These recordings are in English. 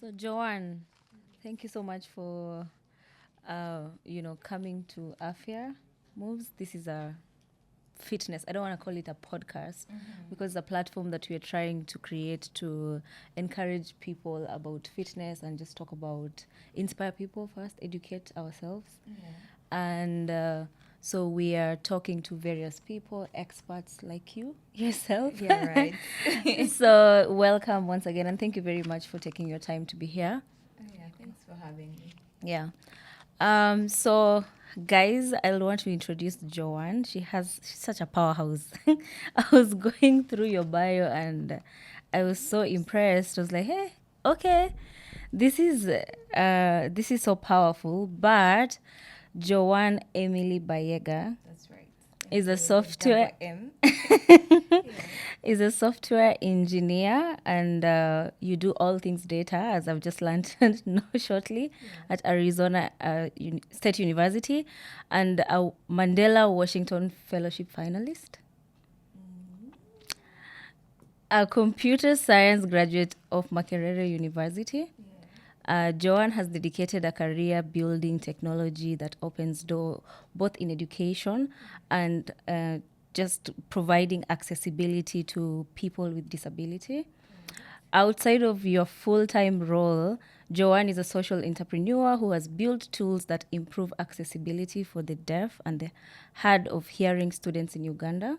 So, Joanne, thank you so much for, coming to Afia Moves. This is a fitness. I don't want to call it a podcast because it's a platform that we are trying to create to encourage people about fitness and just talk about, inspire people first, educate ourselves. And so we are talking to various people, experts like you, yourself. Yeah, right. So welcome once again, and thank you very much for taking your time to be here. Yeah, thanks for having me. Yeah. So guys, I want to introduce Joanne. She's such a powerhouse. I was going through your bio and I was so impressed. I was like, hey, okay, this is so powerful. But Joanne Emily Bayega That's right. is a With software M. is a software engineer, and you do all things data, as I've just learned know shortly, at Arizona State University, and a Mandela Washington Fellowship finalist, a computer science graduate of Makerere University. Joanne has dedicated a career building technology that opens door both in education and just providing accessibility to people with disability. Outside of your full-time role, Joanne is a social entrepreneur who has built tools that improve accessibility for the deaf and the hard of hearing students in Uganda,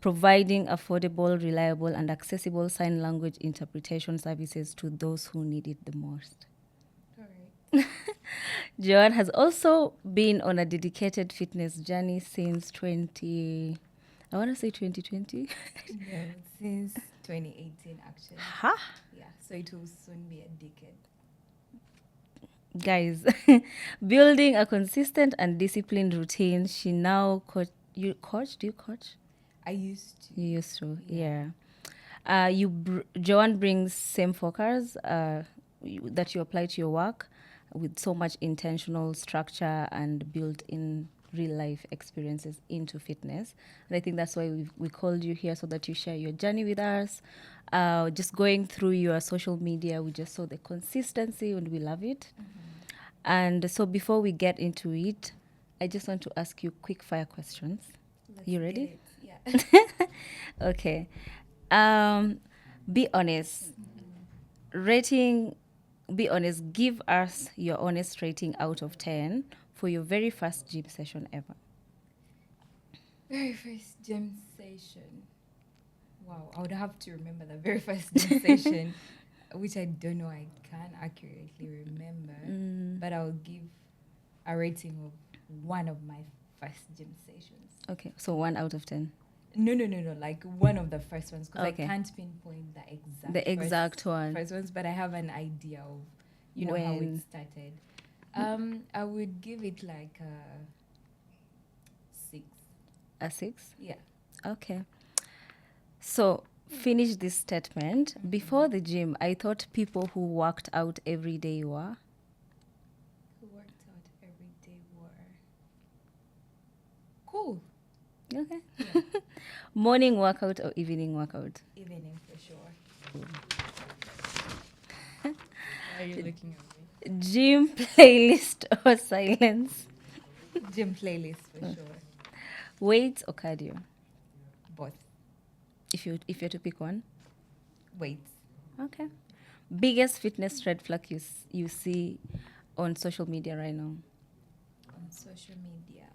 providing affordable, reliable, and accessible sign language interpretation services to those who need it the most. All right. Joanne has also been on a dedicated fitness journey since I want to say 2020. Yeah, since 2018, actually. Ha! Yeah, so it will soon be a decade. Guys, building a consistent and disciplined routine, she now you coach? Do you coach? I used to. You used to, Yeah. yeah. Joanne brings same focus that you apply to your work with so much intentional structure and built in real life experiences into fitness. And I think that's why we called you here so that you share your journey with us. Just going through your social media, we just saw the consistency and we love it. And so before we get into it, I just want to ask you quick fire questions. Let's You get ready? it. Yeah. Okay. Be honest. Rating, be honest. Give us your honest rating out of 10 for your very first gym session ever. Very first gym session. Wow, I would have to remember the very first gym session, which I don't know I can accurately remember, but I'll give a rating of one of my first gym sessions. Okay, so 1 out of 10. No, like one of the first ones, because Okay. I can't pinpoint the exact The exact one. first ones, but I have an idea of how it When? started. I would give it like a 6. A 6? Yeah. Okay. So, finish this statement. Before the gym, I thought people who worked out every day were. Who worked out every day were cool. Okay. Morning workout or evening workout? Evening for sure. Why are you looking at me? Gym playlist or silence? Gym playlist for sure. Weights or cardio? Both. If you're to pick one. Weights. Okay. Biggest fitness red flag you see on social media right now? On social media.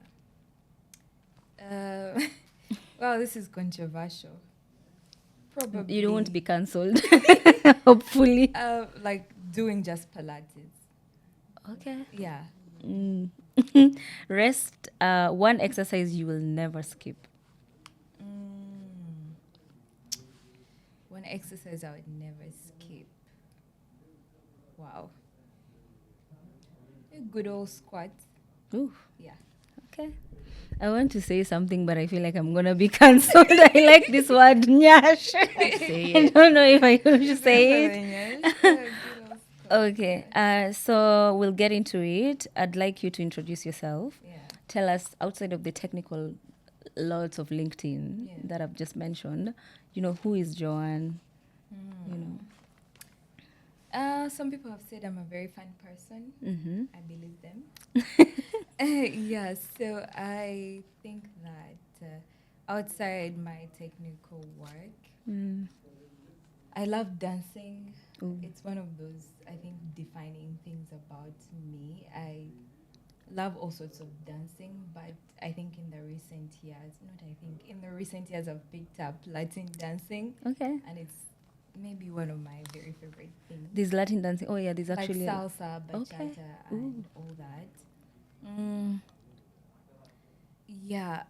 Well, this is controversial. Probably. You don't want to be cancelled. Hopefully. Like doing just Pilates. Okay. Yeah. Rest. One exercise you will never skip. One exercise I would never skip. Wow. A good old squat. Ooh. Yeah. Okay. I want to say something, but I feel like I'm gonna be cancelled. I like this word, nyash. I don't know if I should say it. Okay. So we'll get into it. I'd like you to introduce yourself. Yeah. Tell us, outside of the technical lots of LinkedIn Yeah. that I've just mentioned, who is Joanne? Some people have said I'm a very fun person. Mm-hmm. I believe them. Yeah, so I think that outside my technical work, Mm. I love dancing. Ooh. It's one of those, I think, defining things about me. I love all sorts of dancing, but I think in the recent years, not I think, in the recent years, I've picked up Latin dancing, Okay. and it's maybe one of my very favorite things. There's Latin dancing. Oh yeah, there's Like actually. salsa, Okay. bachata, Ooh. and all that. Yeah.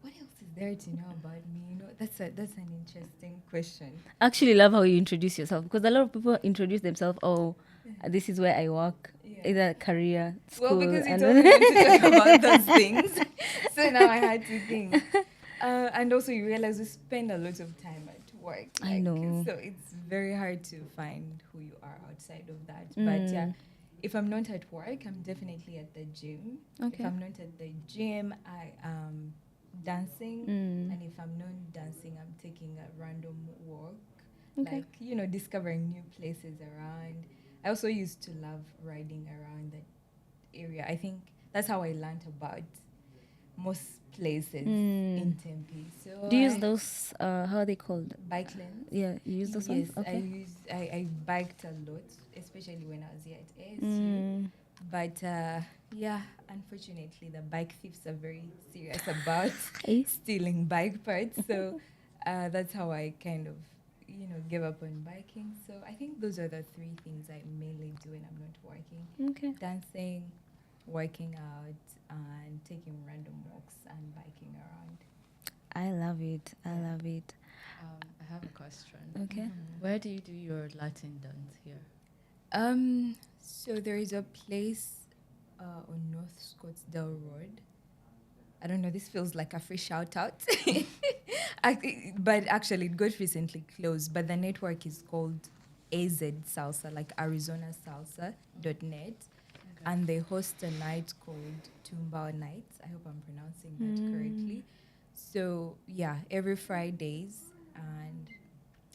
What else is there to know about me? You know, that's an interesting question. I actually love how you introduce yourself because a lot of people introduce themselves. Oh, this is where I work. Yeah. Either career, school, Well, because you and told me not to talk about those things, so now I had to think. And also, you realize we spend a lot of time at work. I know. So it's very hard to find who you are outside of that. But yeah, if I'm not at work, I'm definitely at the gym. Okay. If I'm not at the gym, I am dancing. And if I'm not dancing, I'm taking a random walk. Okay. Like, you know, discovering new places around. I also used to love riding around the area. I think that's how I learned about most places in Tempe. So Do you use those? How are they called? bike lanes? Yeah, you use those Yes, ones. Okay. I biked a lot, especially when I was here at ASU. But yeah, unfortunately, the bike thieves are very serious about Eh? stealing bike parts. So that's how I kind of, you know, gave up on biking. So I think those are the three things I mainly do when I'm not working: Okay. dancing, working out, and taking random walks and biking around. I love it. I love it. I have a question. Okay. Where do you do your Latin dance here? So there is a place on North Scottsdale Road. I don't know, this feels like a free shout out. But actually, it got recently closed. But the network is called AZ Salsa, like Arizona Salsa.net. And they host a night called Tumbao Nights. I hope I'm pronouncing that correctly. So, yeah, every Fridays and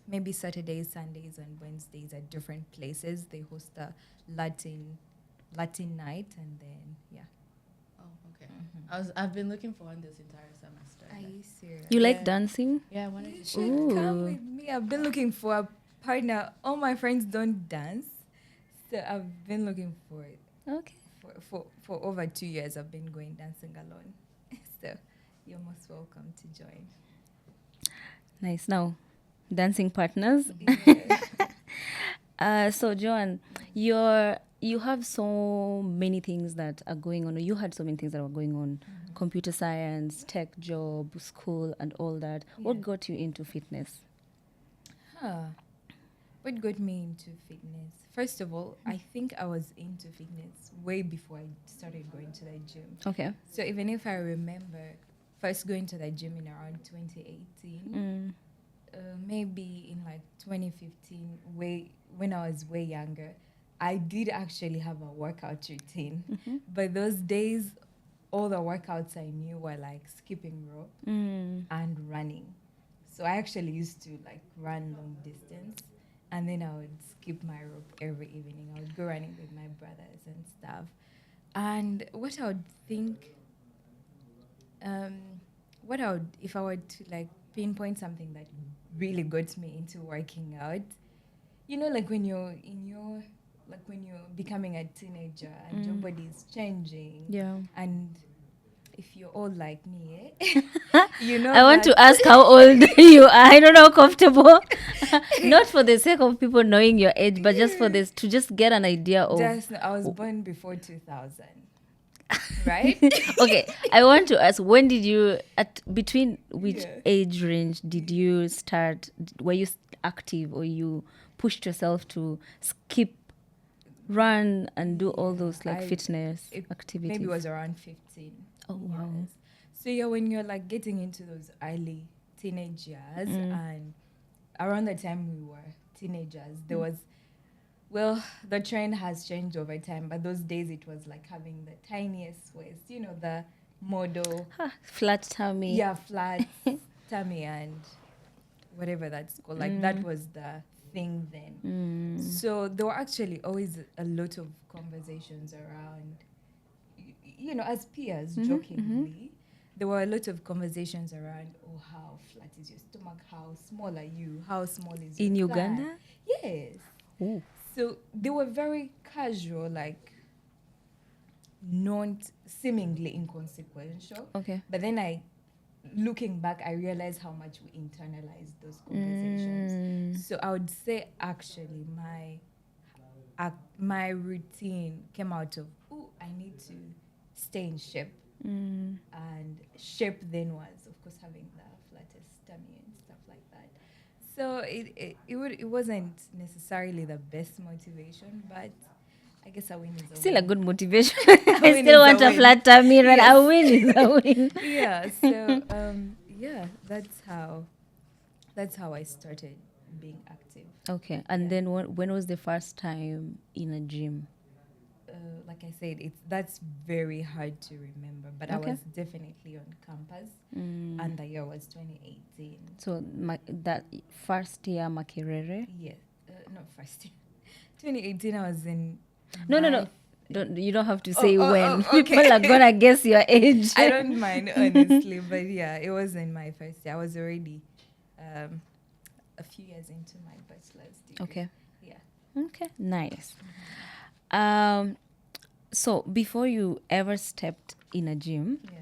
maybe Saturdays, Sundays, and Wednesdays at different places, they host a Latin night. And then, yeah. Oh, okay. I've been looking for one this entire semester. Are you serious? You like Yeah. dancing? Yeah, I wanted You to. should come Ooh. with me. I've been looking for a partner. All my friends don't dance, so I've been looking for it Okay. for over 2 years. I've been going dancing alone, so you're most welcome to join. Nice. Now, dancing partners. Yeah. So Joan, you have so many things that are going on. You had so many things that were going on: computer science, tech job, school, and all that. What Yeah. got you into fitness? What got me into fitness? First of all, I think I was into fitness way before I started going to the gym. Okay. So even if I remember first going to the gym in around 2018, maybe in like 2015, when I was way younger, I did actually have a workout routine. But those days, all the workouts I knew were like skipping rope and running. So I actually used to like run long distance, and then I would skip my rope every evening. I would go running with my brothers and stuff. And what I would think, if I were to like pinpoint something that really got me into working out, you know, like when you're becoming a teenager and your body is changing, Yeah. and if you're old like me, you know, I want that- to ask how old you are. I don't know, comfortable. Not for the sake of people knowing your age, but just for this to just get an idea of. I was born before 2000, right? Okay, I want to ask, when did you, between which Yeah. age range did you start? Were you active, or you pushed yourself to skip, run, and do all those like fitness activities? Maybe it was around 15. Oh, wow. years. So yeah, when you're like getting into those early teenage years, and around the time we were teenagers, there was, well, the trend has changed over time, but those days it was like having the tiniest waist, you know, the model, Flat tummy. yeah, flat tummy and whatever that's called. Like that was the thing then. So there were actually always a lot of conversations around, as peers, jokingly. There were a lot of conversations around, oh, how flat is your stomach? How small are you? How small is your In thigh? Uganda? Yes. Oh. So they were very casual, like not seemingly inconsequential. Okay. But then looking back, I realized how much we internalized those conversations. So I would say actually my routine came out of, oh, I need to stay in shape. And shape then was, of course, having the flattest tummy and stuff like that. So it wasn't necessarily the best motivation, but I guess a win is a Still win. a good motivation. I win still is want a a win. flat tummy, but a Yes. win is a win. Yeah. So yeah, that's how I started being active. Okay. And Yeah. then when was the first time in a gym? Like I said, that's very hard to remember, but Okay. I was definitely on campus, and the year was 2018. So that first year Makerere? Yes, not first year. 2018, I was in. No. my- You don't have to say when. okay. People are gonna guess your age. I don't mind, honestly, but yeah, it was in my first year. I was already a few years into my bachelor's degree. Okay. Yeah. Okay. Nice. So before you ever stepped in a gym, Yeah.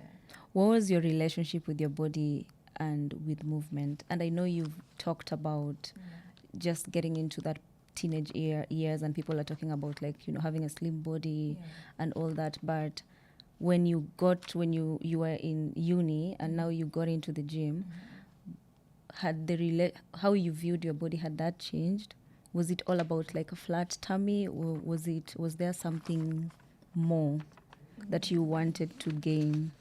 what was your relationship with your body and with movement? And I know you've talked about just getting into that teenage years, and people are talking about having a slim body and all that. But when you were in uni and now you got into the gym, had how you viewed your body, had that changed? Was it all about like a flat tummy, or was there something more that you wanted to gain?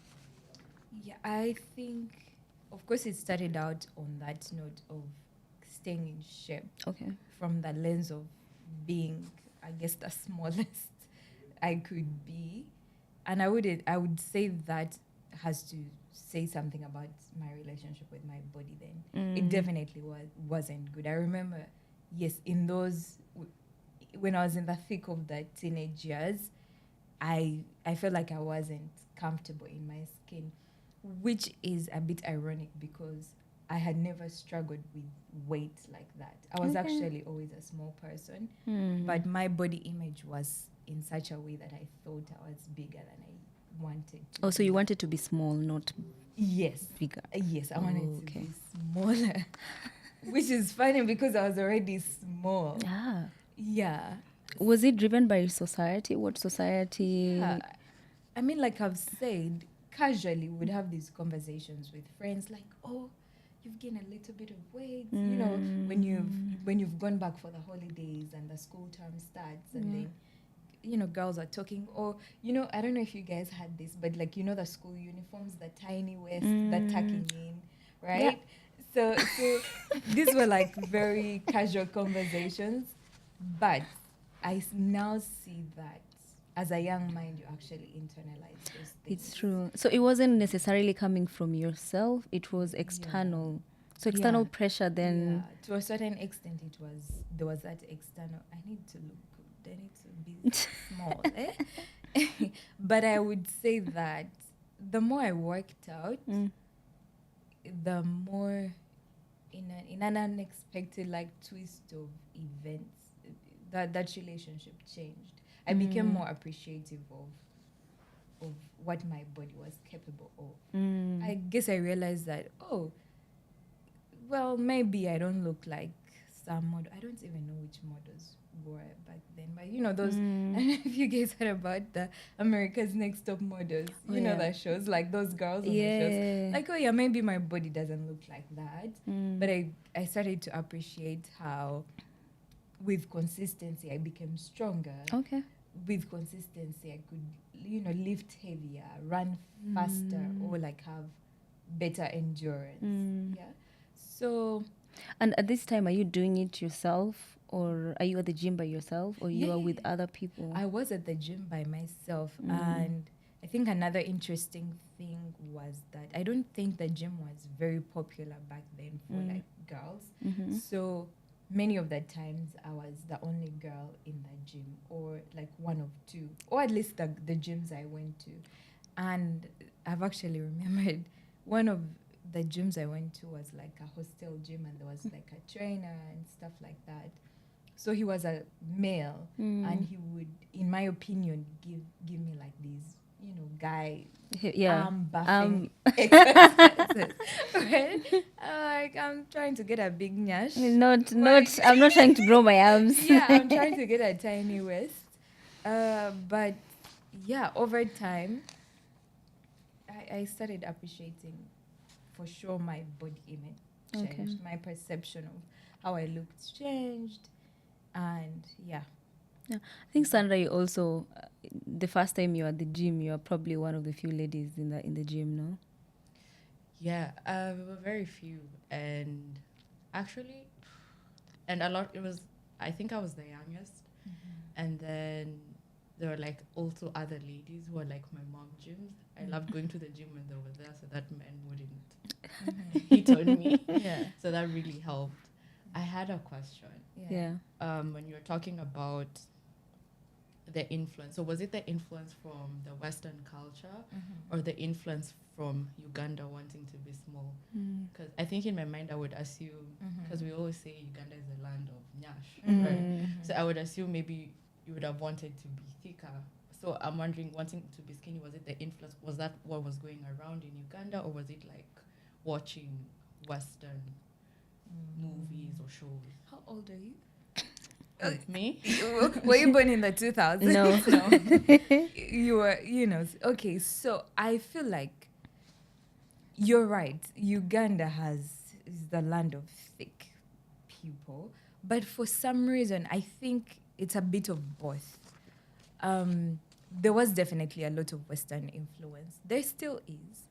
Yeah, I think, of course, it started out on that note of staying in shape Okay. from the lens of being, I guess, the smallest I could be. And I would say that has to say something about my relationship with my body then. It definitely wasn't good. I remember, yes, in those, when I was in the thick of the teenage years, I felt like I wasn't comfortable in my skin, which is a bit ironic because I had never struggled with weight like that. I was actually always a small person, but my body image was in such a way that I thought I was bigger than I wanted to. Oh, so you wanted to be small, not Yes. bigger. Yes, I wanted to Okay. be smaller, which is funny because I was already small. Ah. Yeah. Was it driven by society? What society? Yeah. I mean, like I've said, casually we'd have these conversations with friends like, oh, you've gained a little bit of weight. You know, when you've gone back for the holidays and the school term starts and then, girls are talking, or, I don't know if you guys had this, but like, the school uniforms, the tiny waist, the tucking in, right? So these were like very casual conversations, but I now see that as a young mind, you actually internalize those things. It's true. So it wasn't necessarily coming from yourself. It was external. So external pressure then. Yeah, to a certain extent, there was that external. I need to look good. I need to be small. But I would say that the more I worked out, the more in an unexpected twist of events, that relationship changed. I became more appreciative of what my body was capable of. I guess I realized that, well, maybe I don't look like some model. I don't even know which models were back then, but those. I don't know if you guys heard about the America's Next Top Models. You know the shows, like those girls on the shows. Like, oh yeah, maybe my body doesn't look like that, but I started to appreciate how, with consistency, I became stronger. Okay. With consistency, I could, lift heavier, run faster, or have better endurance. Yeah. So. And at this time, are you doing it yourself, or are you at the gym by yourself, or you are with other people? I was at the gym by myself, and I think another interesting thing was that I don't think the gym was very popular back then for girls. So many of the times I was the only girl in the gym, or like one of two, or at least the gyms I went to. And I've actually remembered one of the gyms I went to was like a hostel gym, and there was like a trainer and stuff like that. So he was a male, and he would, in my opinion, give me like these, guy Yeah. arm buffing exercises. Right? Like I'm trying to get a big nyash. Not. I'm not trying to grow my arms. Yeah, I'm trying to get a tiny waist. But yeah, over time, I started appreciating, for sure, my body image changed. Okay. My perception of how I looked changed, and yeah. I think Sandra, you also the first time you were at the gym, you are probably one of the few ladies in the gym, no? Yeah, we were very few, and actually, and a lot. It was, I think I was the youngest, and then there were like also other ladies who were like my mom gyms. I loved going to the gym when they were there, so that men wouldn't hit on me. Yeah. So that really helped. I had a question. Yeah. When you were talking about the influence, so was it the influence from the Western culture or the influence from Uganda wanting to be small? Because I think in my mind I would assume, because we always say Uganda is the land of nyash, right? So I would assume maybe you would have wanted to be thicker. So I'm wondering, wanting to be skinny, was it the influence? Was that what was going around in Uganda, or was it like watching Western movies or shows? How old are you? Me? Were you born in the 2000s? No. No. You were, okay, so I feel like you're right. Uganda is the land of thick people, but for some reason, I think it's a bit of both. There was definitely a lot of Western influence. There still is,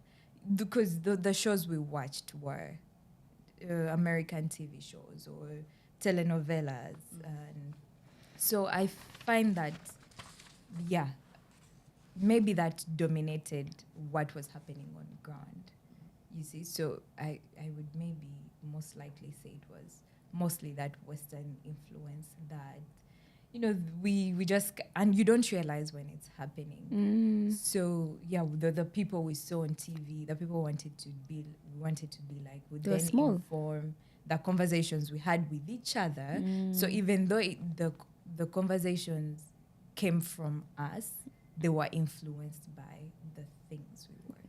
because the shows we watched were American TV shows or telenovelas, and so I find that, yeah, maybe that dominated what was happening on ground. You see, so I would maybe most likely say it was mostly that Western influence that, we just, and you don't realize when it's happening. So yeah, the people we saw on TV, the people wanted to be like, would They were then small. inform the conversations we had with each other. So even though the conversations came from us, they were influenced by the things we were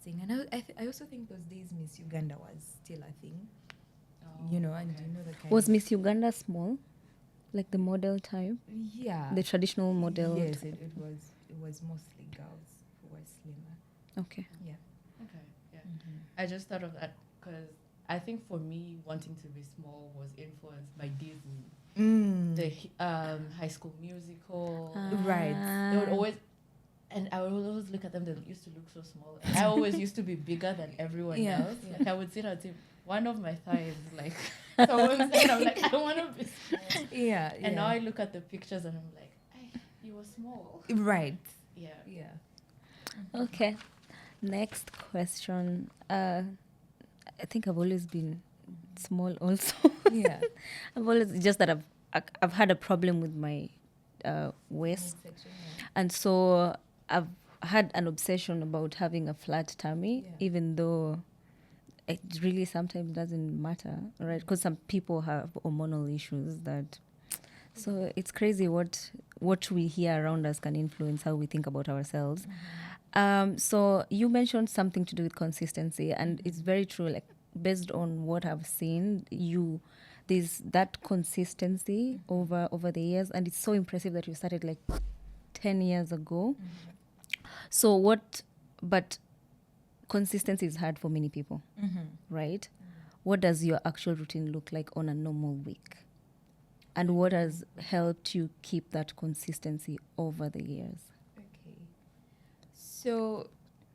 saying. And I also think those days Miss Uganda was still a thing. And you know the kind Was of, Miss Uganda small? Like the model type? yeah, The traditional model? Yes, it was mostly girls who were slimmer. Okay. Yeah. Okay, yeah. I just thought of that because I think for me, wanting to be small was influenced by Disney. The High School Musical. Right. They would always, and I would always look at them. They used to look so small. And I always used to be bigger than everyone Yeah. else. Like I would sit and say, one of my thighs, like someone's, and I'm like, I want to be small. Yeah. And now I look at the pictures and I'm like, you were small. Right. Yeah. Yeah. Okay. Next question. I think I've always been small also. Yeah. I've always, just that I've had a problem with my waist. Midsection, And so I've had an obsession about having a flat tummy, Yeah. even though it really sometimes doesn't matter, right? Because some people have hormonal issues that. So it's crazy what we hear around us can influence how we think about ourselves. So you mentioned something to do with consistency, and it's very true. Like based on what I've seen, there's that consistency over the years, and it's so impressive that you started like 10 years ago. So but consistency is hard for many people, right? What does your actual routine look like on a normal week? And what has helped you keep that consistency over the years? Okay. So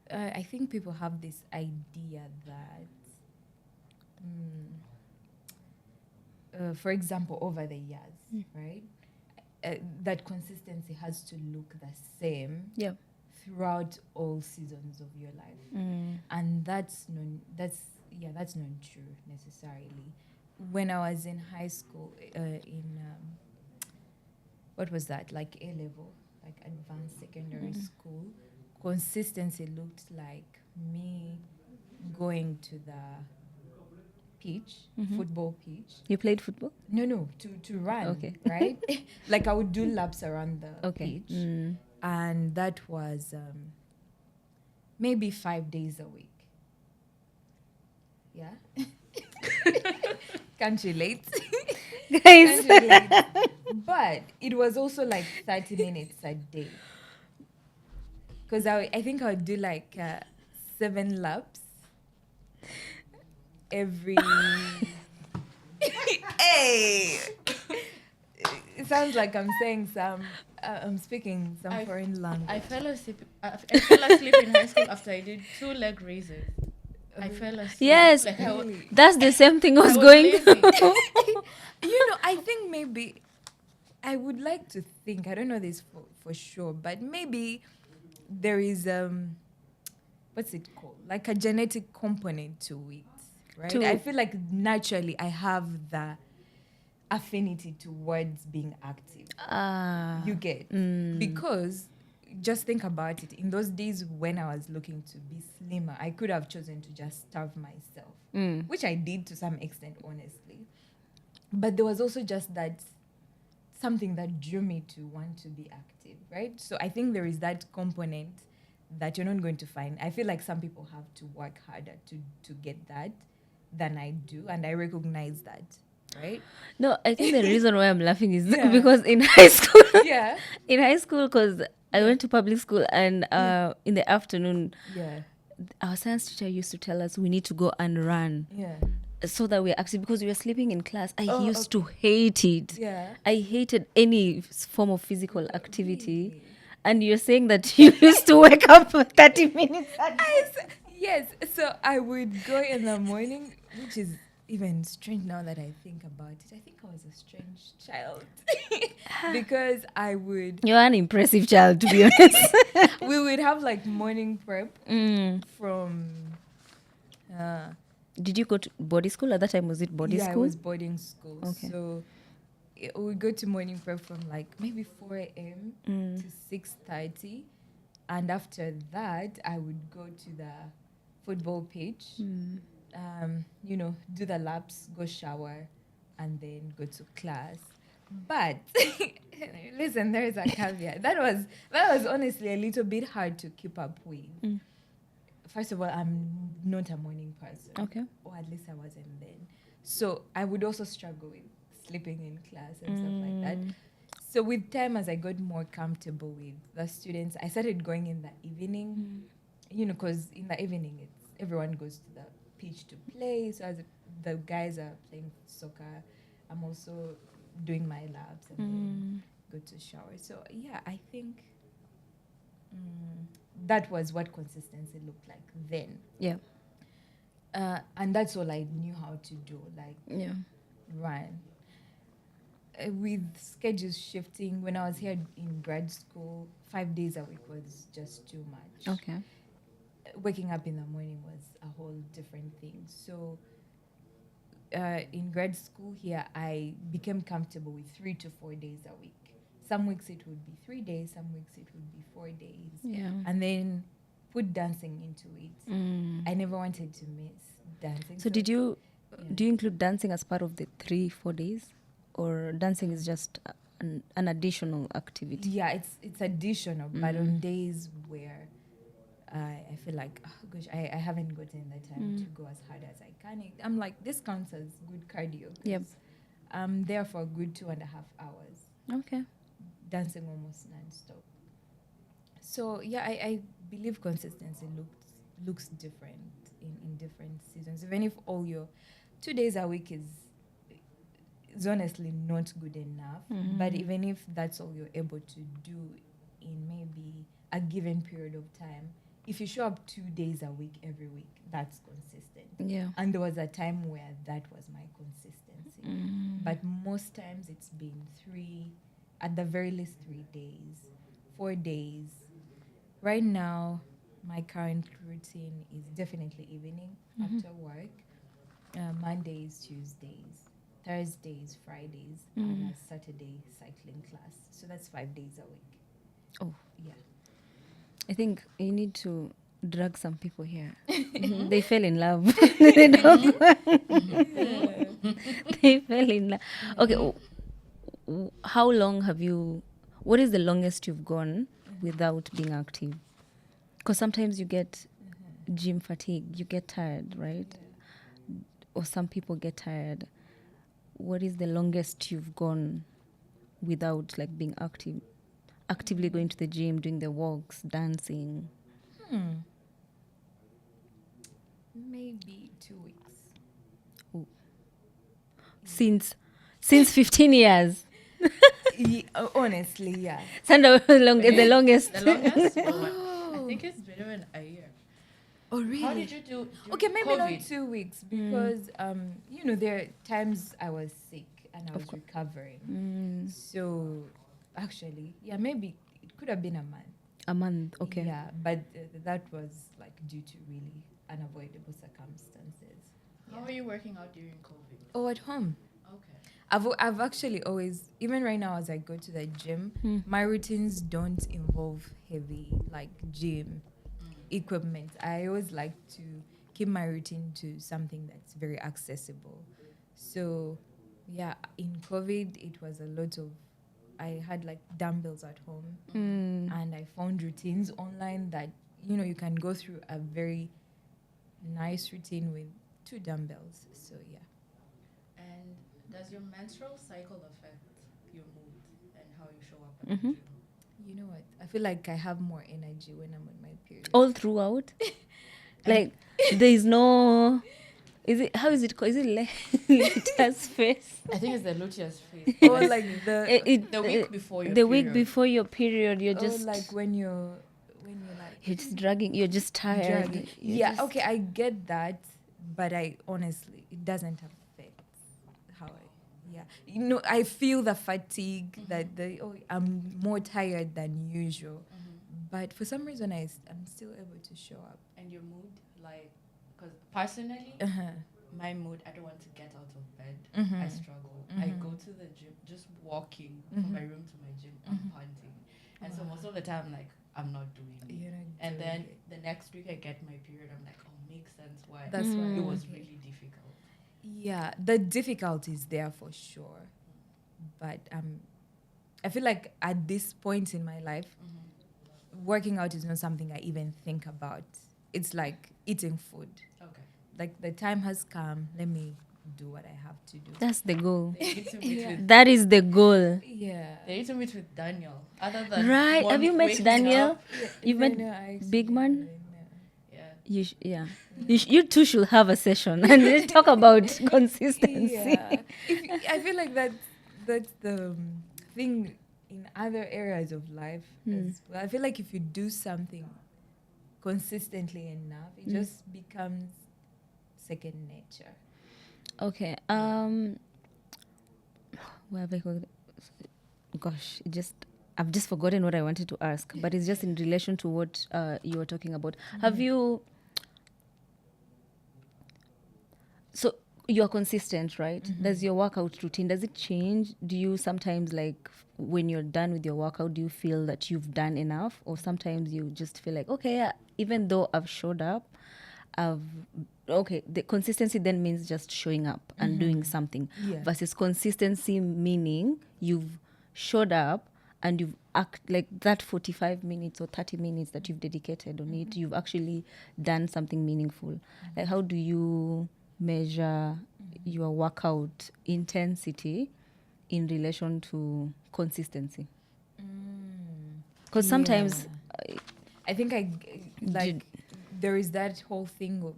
I think people have this idea that, for example, over the years, right? That consistency has to look the same Yeah. throughout all seasons of your life, and that's not true necessarily. when I was in high school, what was that? Like A level, like advanced secondary school. Consistency looked like me going to the pitch, football pitch. You played football? No, to run, Okay. right? Like I would do laps around the Okay. pitch, and that was maybe 5 days a week. Yeah, can't relate. Guys. Can't relate. But it was also like 30 minutes a day. Because I think I would do like 7 laps every. Hey! It sounds like I'm saying I'm speaking some foreign language. I fell asleep. I fell asleep in high school after I did 2 leg raises. I fell asleep. Yes, Like, Really? that's the same thing I was I was going lazy. through. I think maybe I would like to think, I don't know this for sure, but maybe there is what's it called? Like a genetic component to it, right? To- I feel like naturally I have the affinity towards being active. You get because just think about it. In those days when I was looking to be slimmer, I could have chosen to just starve myself, which I did to some extent, honestly. But there was also just that something that drew me to want to be active, right? So I think there is that component that you're not going to find. I feel like some people have to work harder to get that than I do, and I recognize that, right? No, I think the reason why I'm laughing is Yeah. because in high school, Yeah. because I went to public school, and in the afternoon, Yeah. our science teacher used to tell us we need to go and run Yeah. so that we're active because we were sleeping in class. I Oh, used to hate it. Yeah. I hated any form of physical activity. Really? And you're saying that you used to wake up for 30 minutes. Yes. So I would go in the morning, which is even strange now that I think about it. I think I was a strange child because I would. You're an impressive child, to be honest. We would have like morning prep from. Did you go to boarding school? At that time, was it boarding Yeah, school? it was boarding school. Okay. So we would go to morning prep from like maybe 4 a.m. to 6:30, and after that, I would go to the football pitch. Do the laps, go shower, and then go to class. But listen, there is a caveat. That was honestly a little bit hard to keep up with. First of all, I'm not a morning person. Okay. Or at least I wasn't then. So I would also struggle with sleeping in class and stuff like that. So with time, as I got more comfortable with the students, I started going in the evening. Because in the evening, everyone goes to the pitch to play. So as the guys are playing soccer, I'm also doing my labs and then go to shower. So yeah, I think that was what consistency looked like then. Yeah. And that's all I knew how to do, like Yeah. run. With schedules shifting, when I was here in grad school, 5 days a week was just too much. Okay. Waking up in the morning was a whole different thing. So in grad school here, I became comfortable with 3 to 4 days a week. Some weeks it would be 3 days, some weeks it would be 4 days. Yeah. And then put dancing into it. I never wanted to miss dancing. So do you include dancing as part of the 3-4 days, or dancing is just an additional activity? Yeah, it's additional, but on days where I feel like, oh gosh, I haven't gotten the time to go as hard as I can. I'm like, this counts as good cardio. 'Cause Yep. I'm there for a good 2.5 hours, Okay. dancing almost non-stop. So yeah, I believe consistency looks different in different seasons. Even if all your 2 days a week is honestly not good enough, but even if that's all you're able to do in maybe a given period of time, if you show up 2 days a week every week, that's consistent. Yeah. And there was a time where that was my consistency. But most times it's been 3, at the very least 3 days, 4 days. Right now, my current routine is definitely evening after work. Mondays, Tuesdays, Thursdays, Fridays, and a Saturday cycling class. So that's 5 days a week. Oh. Yeah. I think you need to drag some people here. They fell in love. They don't- they fell in love. Okay, how long have you? What is the longest you've gone without being active? Because sometimes you get gym fatigue. You get tired, right? Or some people get tired. What is the longest you've gone without like being active? Actively going to the gym, doing the walks, dancing. Maybe 2 weeks. Since 15 years. Honestly, yeah. Sandra, the longest. The longest? I think it's been even a year. Oh, really? How did you do? Okay, maybe COVID? not 2 weeks because there are times I was sick and I was recovering. So actually, yeah, maybe it could have been a month. A month, okay. Yeah, but that was like due to really unavoidable circumstances. How are you working out during COVID? Oh, at home. Okay. I've actually always, even right now as I go to the gym, my routines don't involve heavy like gym equipment. I always like to keep my routine to something that's very accessible. So yeah, in COVID it was a lot of, I had like dumbbells at home and I found routines online that you can go through a very nice routine with 2 dumbbells. So yeah. And does your menstrual cycle affect your mood and how you show up at the gym? You know what? I feel like I have more energy when I'm on my period. All throughout? Like, there is no... Is it, how is it called? Is it Lita's face? I think it's the luteus phase. Or like the week before your the period. week before your period, you're just... or like when you're like You're just dragging, you're just tired. dragging. You're Yeah, just- okay, I get that, but I honestly, it doesn't affect how I feel the fatigue that I'm more tired than usual. But for some reason I'm still able to show up. And your mood, like, because personally, my mood, I don't want to get out of bed. I struggle. I go to the gym, just walking from my room to my gym, I'm panting. And so most of the time, like, I'm not doing it. You're not And doing then it. the next week I get my period, I'm like, oh, makes sense why. That's why. It was Okay. really difficult. Yeah, the difficulty is there for sure. But I feel like at this point in my life, working out is not something I even think about. It's like eating food. Okay. Like the time has come, let me do what I have to do. That's the goal. They need to meet with That is the goal. Yeah. They need to meet with Daniel. Other than Right. Have you met waking Daniel? up, You've met Big Man? yeah. Yeah. You two should have a session and then talk about consistency. Yeah. I feel like that's the thing in other areas of life as well. I feel like if you do something consistently enough, it just becomes second nature. Okay. Where have I got? Gosh, I've just forgotten what I wanted to ask, but it's just in relation to what you were talking about. Have you? So you are consistent, right? Does your workout routine, does it change? Do you sometimes, like, when you're done with your workout, do you feel that you've done enough, or sometimes you just feel like, okay, even though I've showed up, the consistency then means just showing up and doing something, Yeah. versus consistency meaning you've showed up and you've like that 45 minutes or 30 minutes that you've dedicated on it, you've actually done something meaningful. Like, how do you measure your workout intensity in relation to consistency? Because sometimes I think there is that whole thing of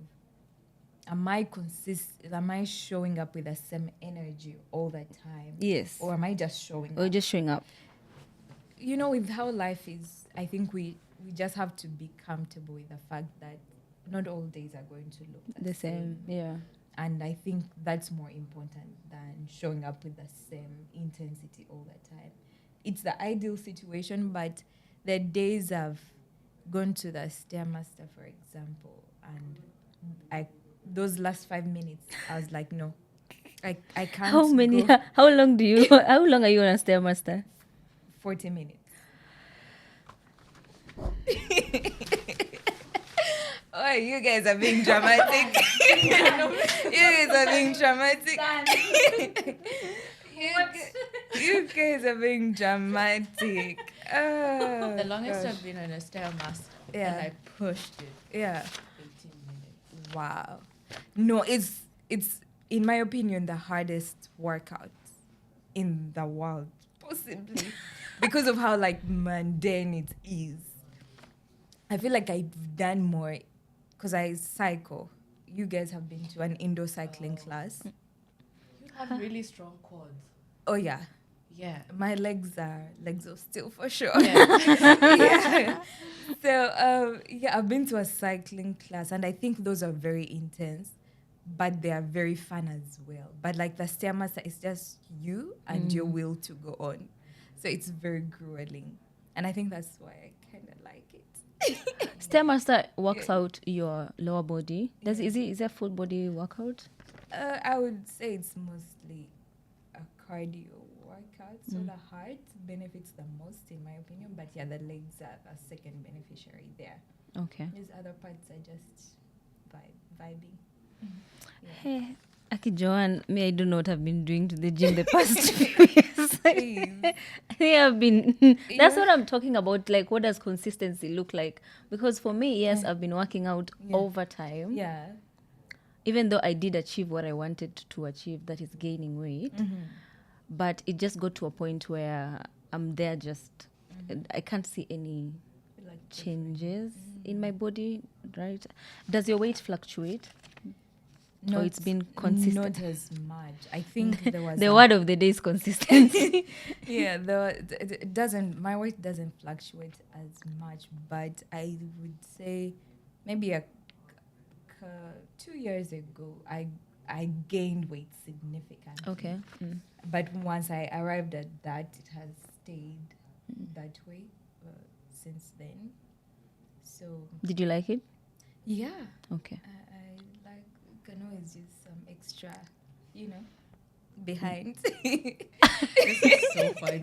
am I showing up with the same energy all the time? yes, Or am I just showing or up? just showing up. With how life is, I think we just have to be comfortable with the fact that not all days are going to look The same, yeah. And I think that's more important than showing up with the same intensity all the time. It's the ideal situation, but the days I've gone to the Stairmaster, for example, and those last 5 minutes, I was like, no, I can't. How many? go How long do you? How long are you on a stairmaster? 40 minutes. Oh, you guys are being dramatic. You guys are being dramatic. You guys are being dramatic. Oh, The longest gosh. I've been on a stairmaster, Yeah. and I pushed it Yeah. 18 minutes. Wow. No, it's in my opinion the hardest workout in the world, possibly, because of how like mundane it is. I feel like I've done more because I cycle. You guys have been to an indoor cycling class. You have really strong quads. Oh yeah, Yeah. my legs of steel for sure. Yeah. Yeah. So yeah, I've been to a cycling class, and I think those are very intense, but they are very fun as well. But like the stairmaster is just you and your will to go on, so it's very grueling, and I think that's why I kind of like it. Stairmaster works out your lower body. Is it a full body workout? I would say it's mostly a cardio workout, so the heart benefits the most in my opinion, but yeah, the legs are a second beneficiary there. Okay. These other parts are just vibing. Yeah. Hey, Aki Joan, me, I don't know what I've been doing to the gym the past few years. Please. I think I've been. That's Yeah. what I'm talking about. Like, what does consistency look like? Because for me, yes, I've been working out over time. Yeah. Even though I did achieve what I wanted to achieve, that is gaining weight. But it just got to a point where I'm there just, I can't see any Like changes in my body, right? Does your weight fluctuate? Or it's been consistent? Not as much. I think there was The word of the day is consistency. yeah, it doesn't. My weight doesn't fluctuate as much, but I would say maybe 2 years ago, I gained weight significantly. Okay. But once I arrived at that, it has stayed that way since then. So Did you like it? yeah, Okay. I like can always use some extra, behind. This is so funny.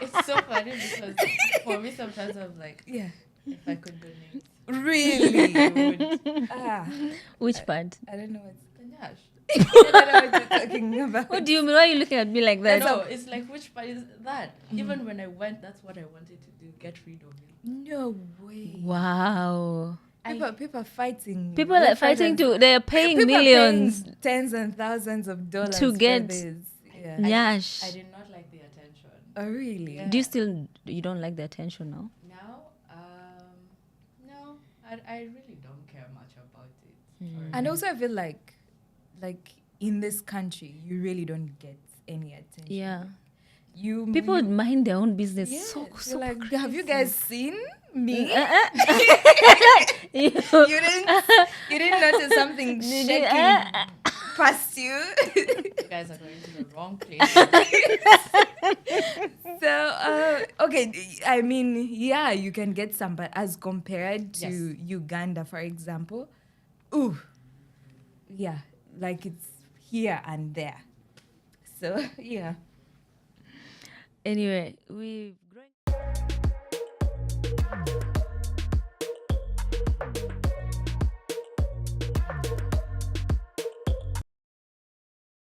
It's so funny because for me sometimes I'm like, Yeah, if I could donate, really. I would. Which part? I don't know what's. Kanyash. I don't know what you're talking about. What do you mean? Why are you looking at me like that? No, it's like which part is that? Even when I went, that's what I wanted to do, get rid of it. No way. Wow. People are fighting. People are fighting to, they're paying People are millions paying tens and thousands of dollars to for get this. Yeah. Nyash. I did not like the attention. Oh really? Yeah. Do you don't like the attention now? Now, no, I really don't care much about it. Or- And also, I feel like in this country, you really don't get any attention. Yeah. You People you, mind their own business. yes, So you're like, have you guys seen me? You- You didn't notice something shaking past you. You guys are going to the wrong place. So okay, I mean, yeah, you can get some, but as compared to Yes. Uganda, for example, ooh, yeah, like it's here and there. So yeah. Anyway, we